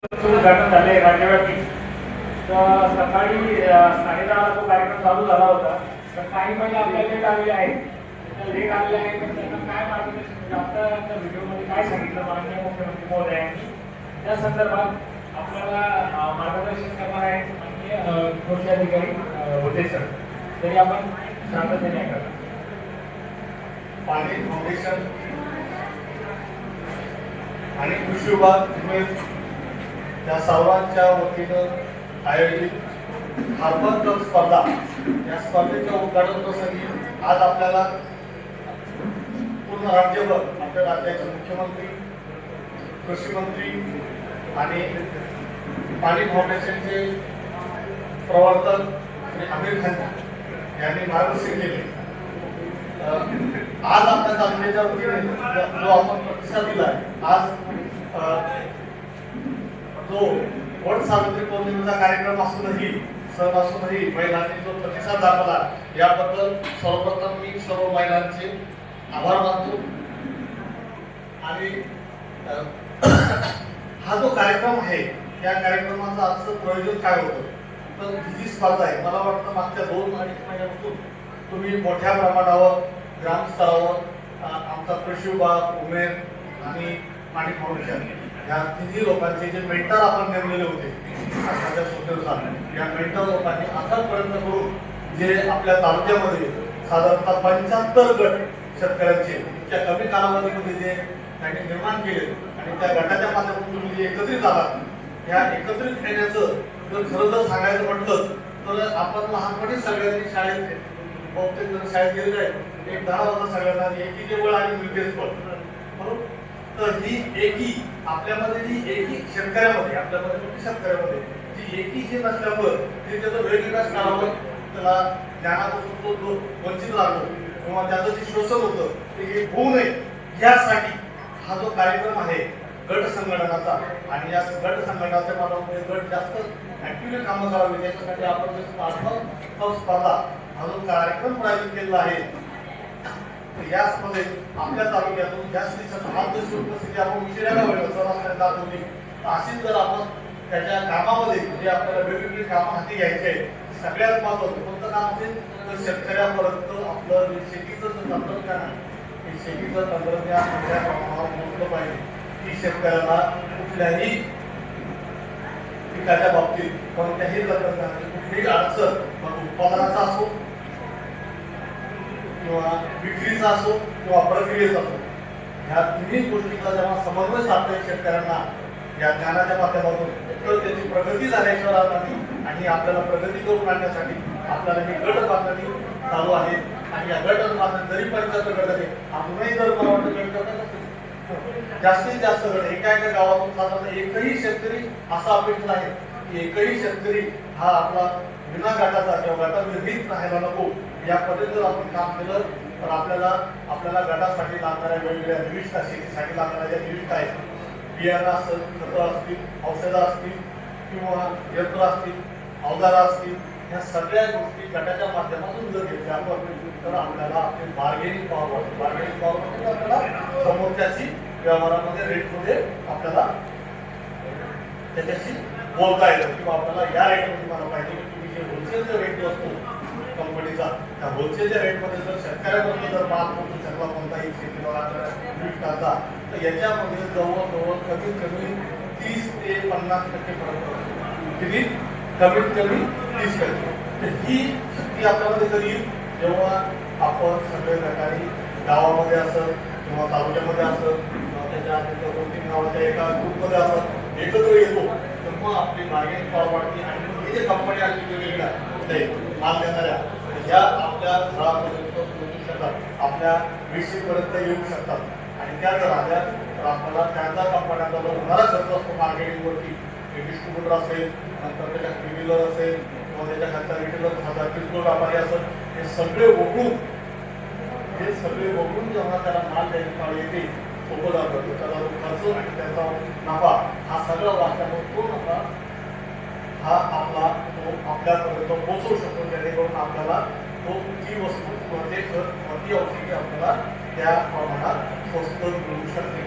उद्घाटन झाले राज्यव्यापी. तर सकाळी 10:30ला तो कार्यक्रम चालू झाला होता. तर काही महिला आपल्या लेट आलेल्या आहेत. लेट आलेल्या आहेत तर त्यांना काय मार्गदर्शन म्हणजे आता व्हिडिओमध्ये काय सांगितलं माननीय मुख्यमंत्री महोदयांनी त्या संदर्भात आपल्याला मार्गदर्शन करणार आहेत माननीय कृषी अधिकारी होते सर. तरी आपण शांततेने ऐका. पाणी फाउंडेशन आणि कृषी विभाग या सर्वांच्या वतीनं आयोजित हार्बर कप स्पर्धा या स्पर्धेच्या उद्घाटन प्रसंगी आज आपल्याला पूर्ण राज्यभर आपल्या राज्याचे मुख्यमंत्री, कृषी मंत्री आणि पाणी फाउंडेशनचे प्रवर्तक आमिर खान यांनी मार्गदर्शन केले. आज आपल्या तालुक्याच्या वतीने जो आपण प्रतिसाद दिला आज जो वट सावित्री पौर्णिमेचा कार्यक्रम असूनही सण असूनही महिलांनी जो प्रतिसाद दाखवला याबद्दल सर्वप्रथम मी सर्व महिलांचे आभार मानतो. आणि हा जो कार्यक्रम आहे त्या कार्यक्रमाचं आजचं प्रयोजन काय होतं तर ही जी स्पर्धा आहे मला वाटतं मागच्या 2-2.5 महिन्यापासून तुम्ही मोठ्या प्रमाणावर ग्रामस्तरावर आमचा कृषी विभाग, उमेर आणि पाणी फाउंडेशन या तिन्ही लोकांचे जे मेंटर आपण नेमलेले होते माझ्या सूचनेनुसार या मेंटर लोकांनी आतापर्यंत करून जे आपल्या तालुक्यामध्ये साधारणतः 75 गट शेतकऱ्यांचे त्या कमी कालावधीमध्ये जे त्यांनी निर्माण केले आणि त्या गटाच्या माध्यमातून तुम्ही जे एकत्रित आलात या एकत्रित येण्याचं जर खरं जर सांगायचं म्हटलं तर आपण लहानपणी सगळ्यांनी शाळेत बहुतेक जण शाळेत गेलेले आहेत. एक 10 वाजता सगळ्यांना एकीचे बळ आणि मिळतेच बळ बरोबर. तर ही एकी आपल्यामध्ये जी एकी शेतकऱ्यामध्ये आपल्यामध्ये शेतकऱ्यामध्ये जी एकी जी नसल्यामुळं ते त्याचं वेगवेगळ्या स्तरावर त्याला ज्ञानापासून तो वंचित राहतो किंवा त्याचं जे शोषण होतं ते होऊ नये यासाठी हा जो कार्यक्रम आहे गट संघटनाचा आणि या गट संघटनाच्या माध्यमातून गट जास्त ऍक्टिव्हली कामं करावी त्याच्यासाठी आपण स्पर्धा हा जो कार्यक्रम आयोजित केलेला आहे या स्पर्धेत आपल्या तालुक्यातून जास्तीत जास्त हातची उपस्थिती आपण उशिराला सर्वांना दाखवली. अशीच जर आपण त्याच्या कामामध्ये जे आपल्याला वेगवेगळी कामं हाती घ्यायचे आहे सगळ्यात महत्त्वाचं कोणतं काम असेल तर शेतकऱ्यापर्यंत आपलं शेतीचं जे तंत्रज्ञान आहे शेतीचं तंत्रज्ञान मोठ्या प्रमाणावर पोहोचलं पाहिजे की शेतकऱ्याला कुठल्याही पिकाच्या बाबतीत कोणत्याही तंत्रज्ञानाची कुठलीही अडचण मग उत्पादनाचा असो किंवा विक्रीचा असो किंवा प्रक्रियेचा असो ह्या तिन्ही गोष्टींचा जेव्हा समन्वय साधतोय शेतकऱ्यांना या ज्ञानाच्या माध्यमातून तर त्याची प्रगती झाल्याशिवाय नाही. आणि आपल्याला प्रगती करून आणण्यासाठी आपल्याला ही गट बांधणी चालू आहे आणि या गट बांधणी जरी 75 गट आहे अजूनही जर मला वाटतं जास्तीत जास्त गट एका गावातून साधारण एकही शेतकरी असा अपेक्षित आहे की एकही शेतकरी हा आपला विना गटाचा किंवा गटाविरहित राहायला नको या पद्धतीनं आपण काम केलं तर आपल्याला गटासाठी लागणाऱ्या वेगवेगळ्या निविष्ठा शेतीसाठी लागणाऱ्या ज्या निविष्ठा आहेत बियाणं असेल, खतं असतील, औषधं असतील किंवा यंत्र असतील, अवजारं असतील ह्या सगळ्या गोष्टी गटाच्या माध्यमातून जर घेतल्या आपण तर आपल्याला आपली बार्गेनिंग पॉवर म्हणजे आपल्याला समोरच्याशी व्यवहारामध्ये रेटमध्ये आपल्याला त्याच्याशी बोलता येतं किंवा आपल्याला या रेटमध्ये मला पाहिजे की तुम्ही जे होलसेलचा रेट जो असतो कंपनीचा त्या होलसेलच्या रेटमध्ये जर शेतकऱ्यापर्यंत जर माल पोहोचू शकला कोणताही शेतीमालाचा तर याच्यामध्ये जवळजवळ कमीत कमी 30 ते 50% फरक पडतो. किती कमीत कमी 30%. तर ही आपल्यामध्ये कधी येईल जेव्हा आपण सगळे प्रकारे गावामध्ये असं किंवा तालुक्यामध्ये असं किंवा त्याच्या 2-3 गावाच्या एका ग्रुपमध्ये असं एकत्र येतो तर मग आपली बार्गेनिंग पॉवर वाढते आणि मग हे जे कंपनी असतील वेगवेगळ्या माल देणाऱ्या या आपल्या घरापर्यंत पोहोचू शकतात आपल्या विषयीपर्यंत येऊ शकतात आणि त्या जर आल्या तर आपल्याला त्यांचा कंपन्यांचा जो होणारा खर्च असतो मार्केटिंगवरती डिस्ट्रीब्युटर असेल नंतर त्याच्या ट्रिव्हिलर असेल किंवा त्याच्या खालचा रिटेलर किरकोळ व्यापारी असेल हे सगळे बघून जेव्हा त्याला माल द्यायची पाळी येते सोपं जातं त्याचा जो खर्च आणि त्याचा नफा हा सगळा वाचल्यामुळे तो नफा हा आपला तो आपल्यापर्यंत पोहोचवू शकतो जेणेकरून आपल्याला तो ती वस्तू किंवा ते खत किंवा ती औषधी आपल्याला त्या प्रमाणात स्वस्त मिळू शकते.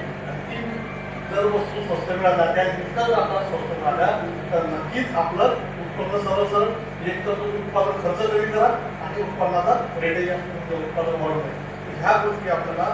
जर वस्तू स्वस्त मिळाल्या त्या जितकं जर आपल्याला स्वस्त मिळाल्या तर नक्कीच आपलं उत्पन्न सरळ एक तर तुम्ही उत्पादन खर्च कमी करा आणि उत्पन्नाचा रेटही उत्पादन वाढवणे. ह्या गोष्टी आपल्याला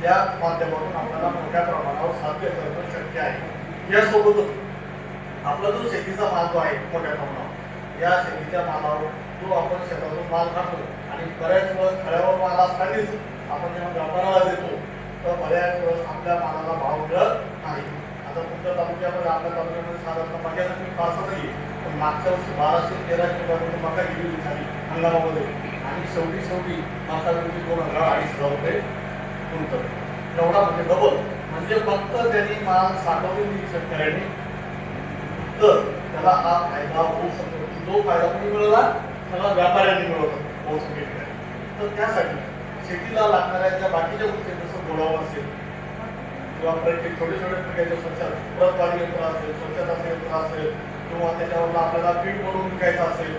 या माध्यमातून आपल्याला मोठ्या प्रमाणावर साध्य करणं शक्य आहे. यासोबतच आपला जो शेतीचा माल जो आहे मोठ्या प्रमाणावर या शेतीच्या मालावर जो आपण शेतातून माल काढतो आणि बऱ्याच वेळेस खड्यावर माल असतानाच आपण जेव्हा व्यापाराला देतो तर बऱ्याच वेळेस आपल्या मालाला भाव मिळत नाही. आता तुमच्या तालुक्यामध्ये आपल्या तालुक्यामध्ये साधारण मक्याचं पीक फारसं नाही, पण मागच्या वर्षी 1200-1300 रुपयामध्ये मका गेली झाली हंगामामध्ये आणि शेवटी मका गेली 2,000-2,500 रुपये क्विंटल. एवढा म्हणजे डबल. म्हणजे फक्त त्यांनी माल साठवलेली शेतकऱ्यांनी तर त्याला हा फायदा होऊ शकतो. जो फायदा कोणी मिळवला त्याला व्यापाऱ्यांनी मिळवतात मोसमी. तर त्यासाठी शेतीला लागणाऱ्या ज्या बाकीच्या गोष्टी जसं गोडाऊन असेल किंवा प्रत्येक छोटे प्रकारचे प्रतवारी यंत्र असेल, स्वच्छताचं यंत्र असेल किंवा त्याच्यावर आपल्याला पीठ बनवून विकायचं असेल,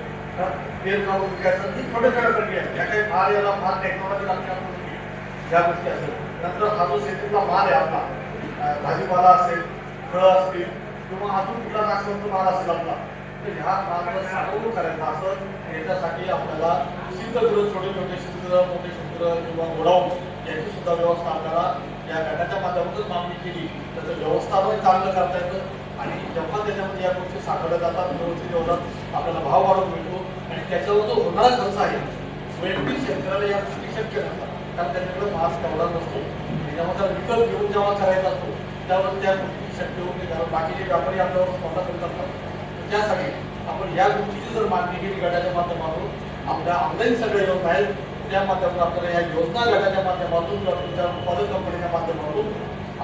तेल काढून विकायचं, ही छोट्या प्रक्रिया या काही फार टेक्नॉलॉजी लागते या गोष्टी असेल. नंतर हा जो शेतीतला माल आहे आपला भाजीपाला असेल, फळं असतील किंवा अजून कुठला नाशवंत माल असेल आपला, तर ह्या मालाला साठवणूक करायचं असं याच्यासाठी आपल्याला शीतगृह, छोटे शीतगृह, मोठे शीतगृह किंवा गोडाऊन याची सुद्धा व्यवस्था आपल्याला या गटाच्या माध्यमातून मागणी केली. त्याचं व्यवस्थापन चांगलं करता येतं आणि जेव्हा त्याच्यामध्ये या गोष्टी साठवल्या जातात व्यवस्थित एवढं आपल्याला भाव वाढवून मिळतो आणि त्याच्यावर जो होणारा खर्च आहे वैयक्तिक शेतकऱ्याला या गोष्टी शक्य नसतात. कारण त्याच्याकडे मास्क तेवढा नसतो. त्याच्यामुळे त्याला विकत घेऊन जेव्हा करायचा असतो त्यावर त्या गोष्टी शक्य होत नाही. कारण बाकीचे व्यापारी आपल्यावर स्पर्धा करत असतात. त्यासाठी आपण या गोष्टीची जर मागणी केली गटाच्या माध्यमातून आपल्या ऑनलाईन सगळ्या योजना आहेत त्या माध्यमातून आपल्याला या योजना गटाच्या माध्यमातून किंवा तुमच्या उत्पादन कंपनीच्या माध्यमातून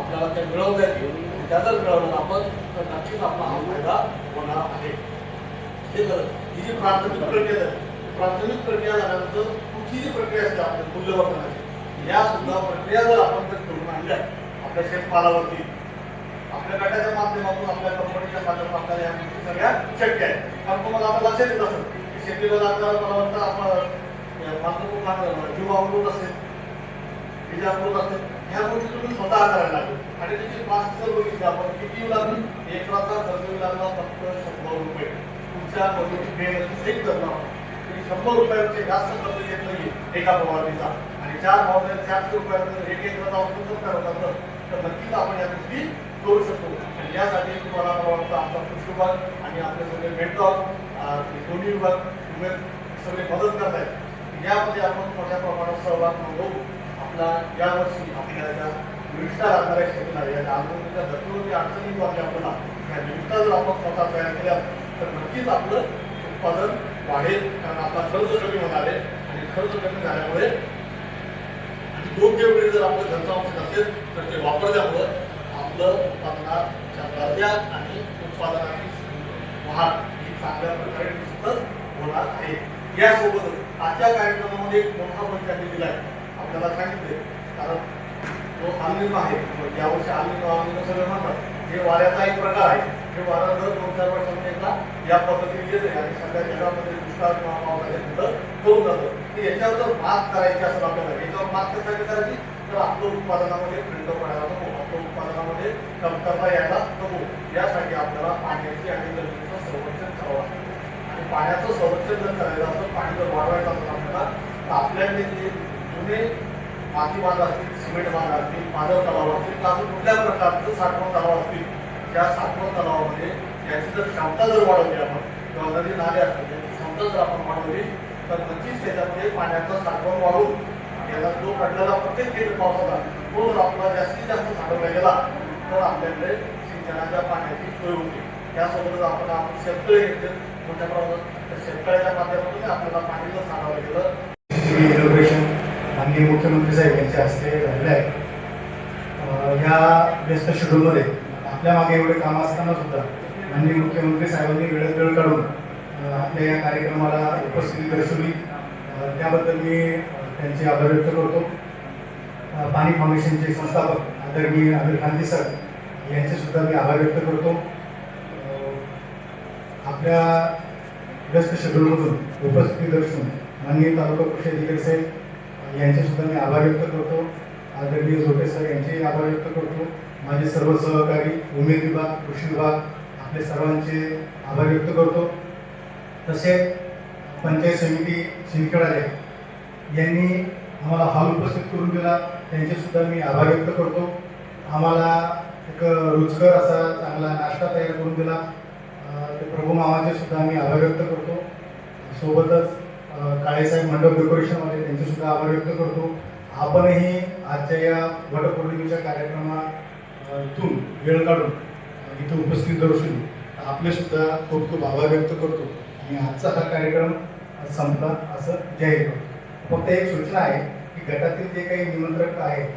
आपल्याला त्या मिळवता येतील. त्या जर मिळवलं आपण तर नक्कीच आपला हा फायदा होणार आहे. हे खरं ही जी प्राथमिक प्रक्रिया आहे, प्राथमिक प्रक्रिया झाल्यानंतर कुठली जी प्रक्रिया असते आपल्या मूल्यवर्धनाची या सुद्धा प्रक्रिया जर आपण जर करून आणल्या आपल्या शेतमालावरती आपल्या गटाच्या माध्यमातून आपल्या कंपनीच्या माध्यमातून आपल्याला या गोष्टी सगळ्या शक्य आहे. कारण तुम्हाला आता लक्षात येत असेल की शेतीला लागणारा मला वाटतं आपण जीवामृत असेल, बीजामृत असेल, ह्या गोष्टी तुम्ही स्वतः करायला लागेल आणि त्याची मास्क जर बघितली आपण किती लागली एकराचा खर्च लागला फक्त 100 रुपये. तुमच्या मजुरी मेहनती सहित करणार तुम्ही 100 रुपयापेक्षा जास्त खर्च येत नाही एका फवारणीचा आणि 400 रुपयामध्ये एक एकराचा औषध करत असलं तर नक्कीच आपण या गोष्टी करू शकतो. आणि यासाठी तुम्हाला मला वाटतं आमचा कृषी विभाग आणि आपले सगळे मेंटॉर दोन्ही विभाग सगळे मदत करत आहेत. यामध्ये आपण मोठ्या प्रमाणात सहभाग नोंदवू. आपला यावर्षी आपल्या ज्या निविष्ठा लागणाऱ्या शेतीला या आंदोलनाच्या धर्तीवरती अडचणी वाटल्या आपल्याला या निविष्ठा जर आपण स्वतः तयार केल्या तर नक्कीच आपलं उत्पादन वाढेल. कारण आपला खर्च कमी होणार आहे आणि खर्च कमी झाल्यामुळे आणि योग्य वेळी जर आपलं घरचं औषध असेल तर ते वापरल्यामुळं आपलं उत्पादनाच्या दर्जा आणि उत्पादनाची वाढ ही चांगल्या प्रकारे निश्चितच होणार आहे. यासोबतच आजच्या कार्यक्रमामध्ये एक मोठा पण त्यांनी दिला आहे आपल्याला सांगितले. कारण जो आलनिनो आहे यावर्षी आलनिनो सगळं म्हणतात हे वाऱ्याचा एक प्रकार आहे. हे वारा दर 2-4 वर्षांमध्ये एकदा या पद्धतीने येते आणि सगळ्या जगामध्ये दुष्काळ किंवा पावसाचे कुठं करून जातं. तर याच्यावर जर मात करायची असेल आपल्याला याच्यावर मात कशासाठी करायची तर आपलं उत्पादनामध्ये खंड पडायला नको, आपल्या उत्पादनामध्ये कमतरता यायला नको. यासाठी आपल्याला पाण्याची आणि जमिनीचं संरक्षण करावं लागतं. आणि पाण्याचं संरक्षण जर करायचं असेल, पाणी जर वाढवायचं असेल आपल्याला तर आपल्याकडे जे जुने माती बांध असतील, सिमेंट बांध असतील, पाझर तलाव असतील, अजून कुठल्या प्रकारचं साठवण तलाव असतील त्या साठवण तलावामध्ये याची जर क्षमता जर वाढवली आपण किंवा नदी नाले असतील याची क्षमता जर आपण वाढवली तर नक्कीच त्याच्यामध्ये पाण्याचं साठवण वाढवून याला जो पडलेला प्रत्येक थेट पावसाचा तो जर आपला जास्तीत जास्त साठवला गेला तर आपल्याकडे सिंचनाच्या पाण्याची सोय होते. त्यासोबतच आपण शेतकरी घेतले मोठ्या प्रमाणात शेतकऱ्याच्या माध्यमातून आपल्याला पाणी जर साठवलं गेलं इनोव्हेशन माननीय मुख्यमंत्री साहेब यांच्या हस्ते झालेलं आहे. ह्या व्यस्त शेड्यूलमध्ये आपल्या मागे एवढे कामं असताना सुद्धा माननीय मुख्यमंत्री साहेबांनी वेळ काढून आपल्या या कार्यक्रमाला उपस्थिती दर्शवली त्याबद्दल मी त्यांचे आभार व्यक्त करतो. पाणी फाउंडेशनचे संस्थापक आदरणीय आमिर खानजी सर यांचे सुद्धा मी आभार व्यक्त करतो. आपल्या व्यस्त शेड्यूलमधून उपस्थिती दर्शवून माननीय तालुका कृषी अधिकारी साहेब यांचे सुद्धा मी आभार व्यक्त करतो. आदरणीय झोटे सर यांचे आभार व्यक्त करतो. माझे सर्व सहकारी, उमेद विभाग, कृषी विभाग, आपले सर्वांचे आभार व्यक्त करतो. तसेच पंचायत समिती शिंदखेडा यांनी आम्हाला हॉल उपस्थित करून दिला, त्यांचे सुद्धा मी आभार व्यक्त करतो. आम्हाला एक रुचकर असा चांगला नाश्ता तयार करून दिला, ते प्रभू मामाचे सुद्धा मी आभार व्यक्त करतो. सोबतच काळेसाहेब मंडप डेकोरेशनवाले त्यांचे सुद्धा आभार व्यक्त करतो. आपणही आजच्या या वटपौर्णिमेच्या कार्यक्रमातून वेळ काढून इथे उपस्थित दर्शून आपले सुद्धा खूप खूप आभार व्यक्त करतो आणि आजचा हा कार्यक्रम संपला असं जाहीर करतो. फक्त एक सूचना आहे की गटातील जे काही निमंत्रक आहेत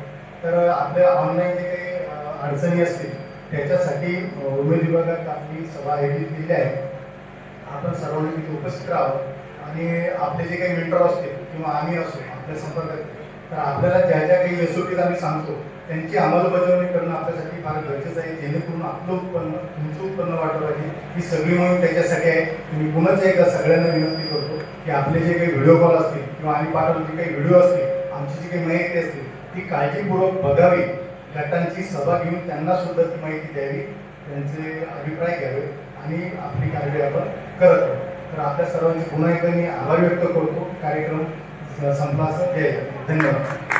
तर आपल्या ऑनलाईन जे काही अडचणी असतील त्याच्यासाठी उमेद विभागात आपली सभा आयोजित केली आहे. आपण सर्वांनी तिथे उपस्थित राहावं आणि आपले जे काही मेंटर असतील किंवा आम्ही असो आपल्या संपर्कात, तर आपल्याला ज्या ज्या काही SOPs आम्ही सांगतो त्यांची अंमलबजावणी करणं आपल्यासाठी फार गरजेचं आहे, जेणेकरून आपलं उत्पन्न तुमचं उत्पन्न वाढलं पाहिजे. ही सगळी म्हणून त्याच्यासाठी आहे. मी पुन्हा एकदा सगळ्यांना विनंती करतो की आपले जे काही व्हिडिओ कॉल असतील किंवा आम्ही पाठवले जे काही व्हिडिओ असतील, आमची जी काही माहिती असतील ती काळजीपूर्वक बघावी. गटांची सभा घेऊन त्यांना सुद्धा ती माहिती द्यावी, त्यांचे अभिप्राय घ्यावे आणि आपली कारवाई आपण करत आहोत. तर आपल्या सर्वांचे पुन्हा एकदा मी आभार व्यक्त करतो. कार्यक्रम संपला असं धन्यवाद.